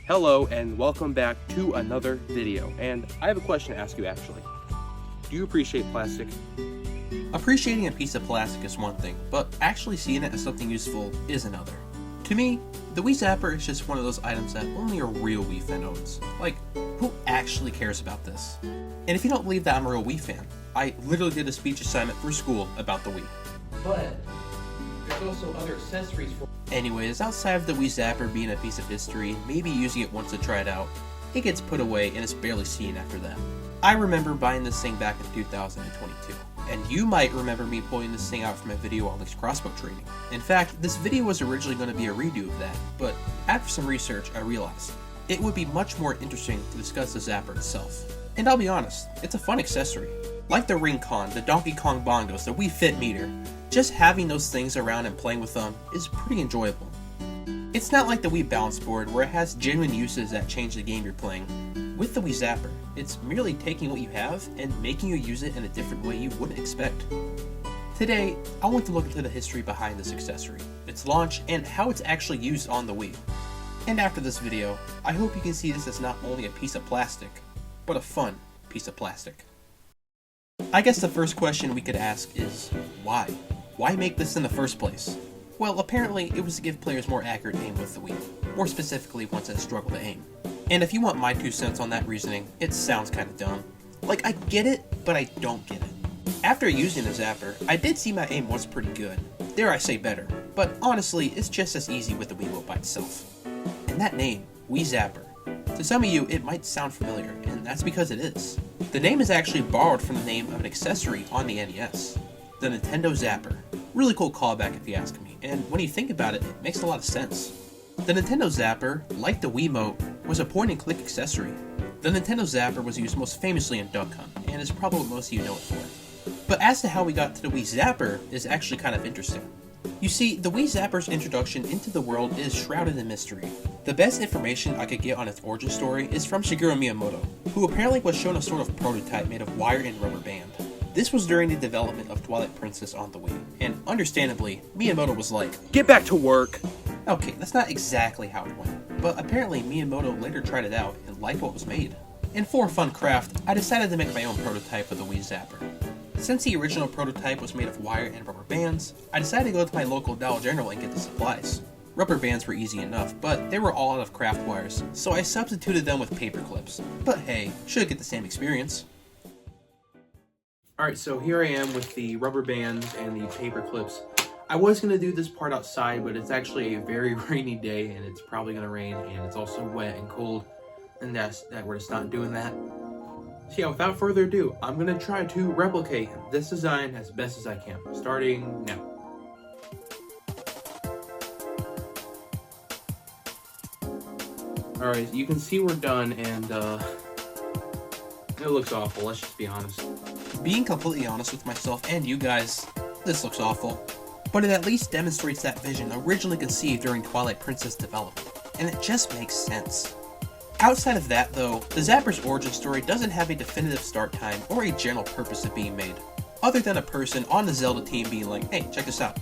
Hello and welcome back to another video, and I have a question to ask you actually. Do you appreciate plastic? Appreciating a piece of plastic is one thing, but actually seeing it as something useful is another. To me, the Wii Zapper is just one of those items that only a real Wii fan owns. Like, who actually cares about this? And if you don't believe that I'm a real Wii fan, I literally did a speech assignment for school about the Wii. But there's also other accessories for. Anyways, outside of the Wii Zapper being a piece of history and maybe using it once to try it out, it gets put away and is barely seen after that. I remember buying this thing back in 2022, and you might remember me pulling this thing out from a video on this Crossbow training. In fact, this video was originally going to be a redo of that, but after some research I realized it would be much more interesting to discuss the Zapper itself. And I'll be honest, it's a fun accessory. Like the Ring Con, the Donkey Kong Bongos, the Wii Fit Meter, just having those things around and playing with them is pretty enjoyable. It's not like the Wii Balance Board where it has genuine uses that change the game you're playing. With the Wii Zapper, it's merely taking what you have and making you use it in a different way you wouldn't expect. Today, I want to look into the history behind this accessory, its launch, and how it's actually used on the Wii. And after this video, I hope you can see this as not only a piece of plastic, but a fun piece of plastic. I guess the first question we could ask is, why? Why make this in the first place? Well, apparently it was to give players more accurate aim with the Wii, more specifically ones that struggle to aim. And if you want my 2 cents on that reasoning, it sounds kinda dumb. Like, I get it, but I don't get it. After using the Zapper, I did see my aim was pretty good. Dare I say better, but honestly, it's just as easy with the Wiimote by itself. And that name, Wii Zapper, to some of you it might sound familiar, and that's because it is. The name is actually borrowed from the name of an accessory on the NES, the Nintendo Zapper. Really cool callback if you ask me, and when you think about it, it makes a lot of sense. The Nintendo Zapper, like the Wiimote, was a point-and-click accessory. The Nintendo Zapper was used most famously in Duck Hunt, and is probably what most of you know it for. But as to how we got to the Wii Zapper is actually kind of interesting. You see, the Wii Zapper's introduction into the world is shrouded in mystery. The best information I could get on its origin story is from Shigeru Miyamoto, who apparently was shown a sort of prototype made of wire and rubber band. This was during the development of Twilight Princess on the Wii, and understandably, Miyamoto was like, Get back to work! okay, that's not exactly how it went, but apparently Miyamoto later tried it out and liked what was made. And for a fun craft, I decided to make my own prototype of the Wii Zapper. Since the original prototype was made of wire and rubber bands, I decided to go to my local Dollar General and get the supplies. Rubber bands were easy enough, but they were all out of craft wires, so I substituted them with paper clips. But hey, should get the same experience. Alright, so here I am with the rubber bands and the paper clips. I was going to do this part outside, but it's actually a very rainy day, and it's probably going to rain, and it's also wet and cold, and we're just not doing that. So yeah, without further ado, I'm going to try to replicate this design as best as I can, starting now. Alright, you can see we're done, and it looks awful, let's just be honest. Being completely honest with myself and you guys, this looks awful. But it at least demonstrates that vision originally conceived during Twilight Princess development, and it just makes sense. Outside of that though, the Zapper's origin story doesn't have a definitive start time or a general purpose of being made, other than a person on the Zelda team being like, hey, check this out.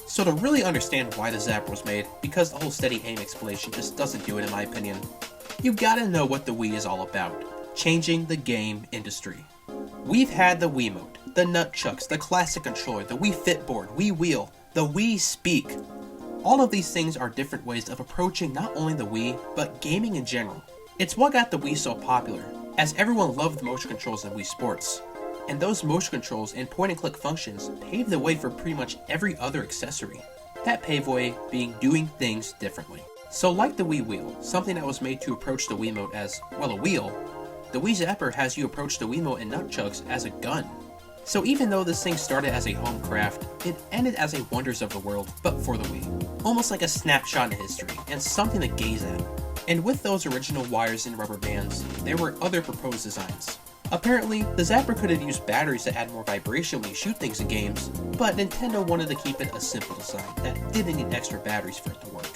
So to really understand why the Zapper was made, because the whole steady aim explanation just doesn't do it in my opinion, you gotta know what the Wii is all about, changing the game industry. We've had the Wiimote, the Nunchucks, the classic controller, the Wii Fit Board, Wii Wheel, the Wii Speak. All of these things are different ways of approaching not only the Wii, but gaming in general. It's what got the Wii so popular, as everyone loved the motion controls in Wii Sports. And those motion controls and point-and-click functions paved the way for pretty much every other accessory. That paveway being doing things differently. So like the Wii Wheel, something that was made to approach the Wiimote as, well, a wheel, the Wii Zapper has you approach the Wiimote and Nunchucks as a gun. So even though this thing started as a home craft, it ended as a wonders of the world, but for the Wii. Almost like a snapshot in history, and something to gaze at. And with those original wires and rubber bands, there were other proposed designs. Apparently, the Zapper could have used batteries to add more vibration when you shoot things in games, but Nintendo wanted to keep it a simple design that didn't need extra batteries for it to work.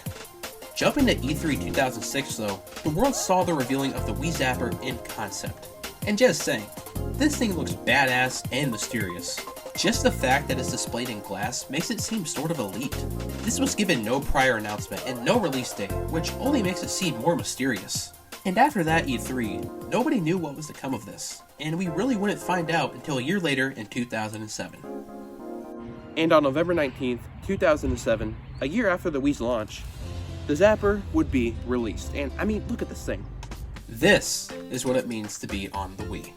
Jumping to E3 2006 though, the world saw the revealing of the Wii Zapper in concept. And just saying, this thing looks badass and mysterious. Just the fact that it's displayed in glass makes it seem sort of elite. This was given no prior announcement and no release date, which only makes it seem more mysterious. And after that E3, nobody knew what was to come of this, and we really wouldn't find out until a year later in 2007. And on November 19th, 2007, a year after the Wii's launch, the Zapper would be released. And I mean, look at this thing. This is what it means to be on the Wii.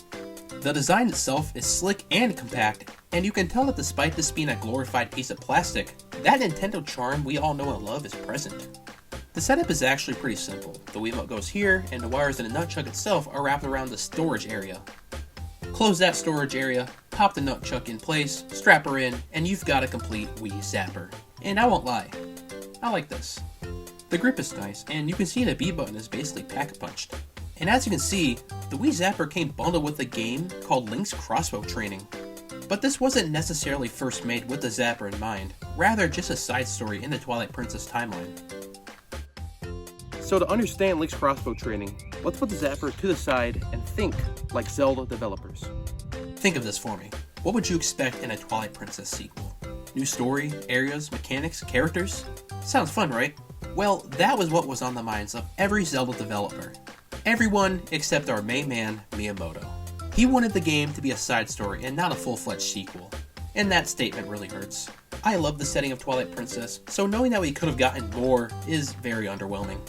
The design itself is slick and compact, and you can tell that despite this being a glorified piece of plastic, that Nintendo charm we all know and love is present. The setup is actually pretty simple. The Wiimote goes here, and the wires in the nunchuck itself are wrapped around the storage area. Close that storage area, pop the nunchuck in place, strap her in, and you've got a complete Wii Zapper. And I won't lie, I like this. The grip is nice, and you can see the B button is basically pack-punched. And as you can see, the Wii Zapper came bundled with a game called Link's Crossbow Training. But this wasn't necessarily first made with the Zapper in mind, rather just a side story in the Twilight Princess timeline. So to understand Link's Crossbow Training, let's put the Zapper to the side and think like Zelda developers. Think of this for me. What would you expect in a Twilight Princess sequel? New story, areas, mechanics, characters? Sounds fun, right? Well, that was what was on the minds of every Zelda developer. Everyone except our main man, Miyamoto. He wanted the game to be a side story and not a full-fledged sequel. And that statement really hurts. I love the setting of Twilight Princess, so knowing that we could have gotten more is very underwhelming.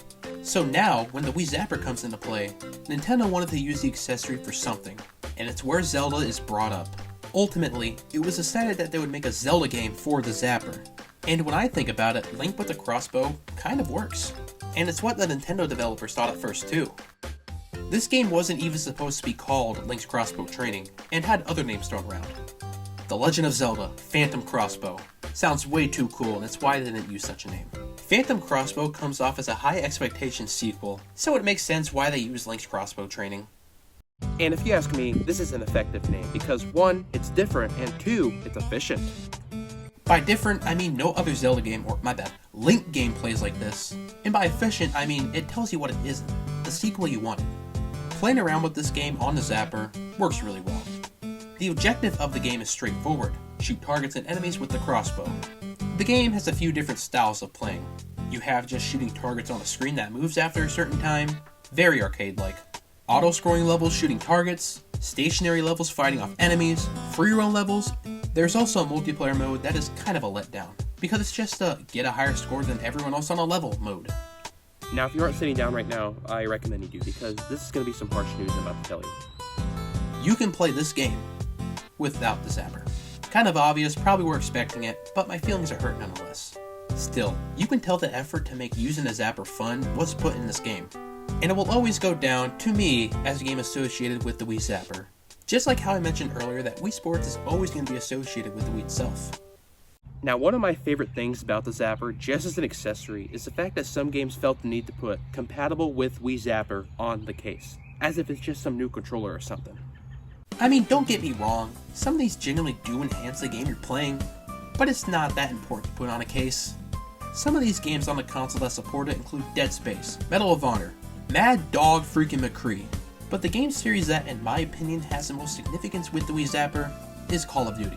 So now, when the Wii Zapper comes into play, Nintendo wanted to use the accessory for something, and it's where Zelda is brought up. Ultimately, it was decided that they would make a Zelda game for the Zapper. And when I think about it, Link with the crossbow kind of works. And it's what the Nintendo developers thought at first too. This game wasn't even supposed to be called Link's Crossbow Training, and had other names thrown around. The Legend of Zelda Phantom Crossbow. Sounds way too cool, and that's why they didn't use such a name. Phantom Crossbow comes off as a high expectation sequel, so it makes sense why they use Link's Crossbow Training. And if you ask me, this is an effective name because 1, it's different, and 2, it's efficient. By different, I mean no other Zelda game, or my bad, Link game plays like this. And by efficient, I mean it tells you what it isn't, the sequel you wanted. Playing around with this game on the Zapper works really well. The objective of the game is straightforward, shoot targets and enemies with the crossbow. The game has a few different styles of playing. You have just shooting targets on a screen that moves after a certain time, very arcade-like. Auto-scrolling levels shooting targets, stationary levels fighting off enemies, free roam levels. There's also a multiplayer mode that is kind of a letdown, because it's just a get a higher score than everyone else on a level mode. Now, if you aren't sitting down right now, I recommend you do, because this is going to be some harsh news I'm about to tell you. You can play this game without the Zapper. Kind of obvious, probably were expecting it, but my feelings are hurt nonetheless. Still, you can tell the effort to make using a Zapper fun was put in this game. And it will always go down, to me, as a game associated with the Wii Zapper. Just like how I mentioned earlier that Wii Sports is always going to be associated with the Wii itself. Now, one of my favorite things about the Zapper, just as an accessory, is the fact that some games felt the need to put compatible with Wii Zapper on the case, as if it's just some new controller or something. I mean, don't get me wrong, some of these genuinely do enhance the game you're playing, but it's not that important to put on a case. Some of these games on the console that support it include Dead Space, Medal of Honor, Mad Dog freaking McCree, but the game series that, in my opinion, has the most significance with the Wii Zapper is Call of Duty.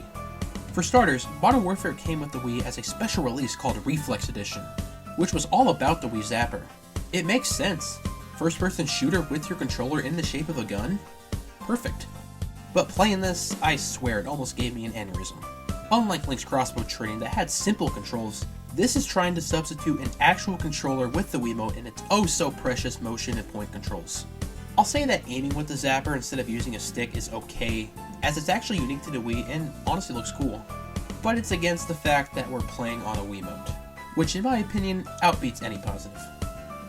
For starters, Modern Warfare came with the Wii as a special release called Reflex Edition, which was all about the Wii Zapper. It makes sense. First-person shooter with your controller in the shape of a gun? Perfect. But playing this, I swear it almost gave me an aneurysm. Unlike Link's Crossbow Training that had simple controls, this is trying to substitute an actual controller with the Wiimote and its oh so precious motion and point controls. I'll say that aiming with the Zapper instead of using a stick is okay, as it's actually unique to the Wii and honestly looks cool. But it's against the fact that we're playing on a Wiimote, which in my opinion outbeats any positive.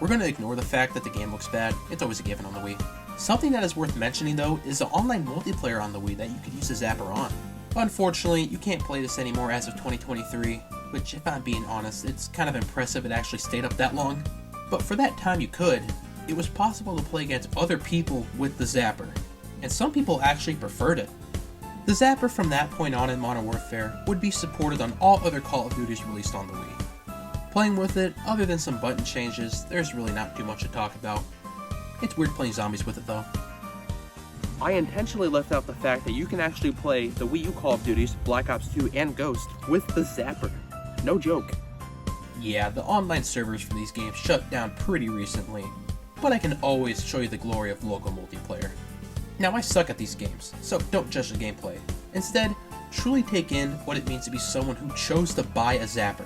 We're going to ignore the fact that the game looks bad, it's always a given on the Wii. Something that is worth mentioning though is the online multiplayer on the Wii that you can use the Zapper on. Unfortunately, you can't play this anymore as of 2023, which if I'm being honest, it's kind of impressive it actually stayed up that long. But for that time you could, it was possible to play against other people with the Zapper, and some people actually preferred it. The Zapper from that point on in Modern Warfare would be supported on all other Call of Duties released on the Wii. Playing with it, other than some button changes, there's really not too much to talk about. It's weird playing zombies with it though. I intentionally left out the fact that you can actually play the Wii U Call of Duties, Black Ops 2, and Ghost with the Zapper. No joke. Yeah, the online servers for these games shut down pretty recently, but I can always show you the glory of local multiplayer. Now, I suck at these games, so don't judge the gameplay. Instead, truly take in what it means to be someone who chose to buy a Zapper.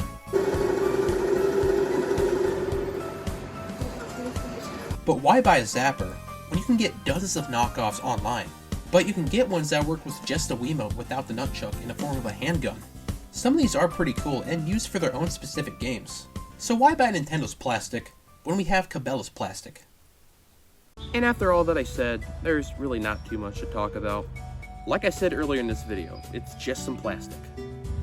But why buy a Zapper when you can get dozens of knockoffs online? But you can get ones that work with just a Wiimote without the nunchuck in the form of a handgun. Some of these are pretty cool and used for their own specific games. So why buy Nintendo's plastic when we have Cabela's plastic? And after all that I said, there's really not too much to talk about. Like I said earlier in this video, it's just some plastic.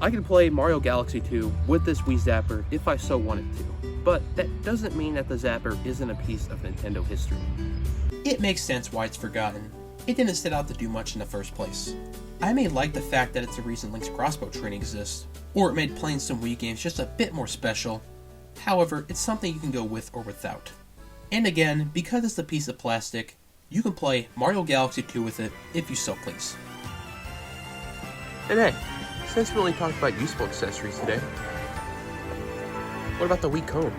I can play Mario Galaxy 2 with this Wii Zapper if I so wanted to, but that doesn't mean that the Zapper isn't a piece of Nintendo history. It makes sense why it's forgotten. It didn't set out to do much in the first place. I may like the fact that it's the reason Link's Crossbow training exists, or it made playing some Wii games just a bit more special. However, it's something you can go with or without. And again, because it's a piece of plastic, you can play Mario Galaxy 2 with it if you so please. And hey, since we only talked about useful accessories today, what about the Wii comb?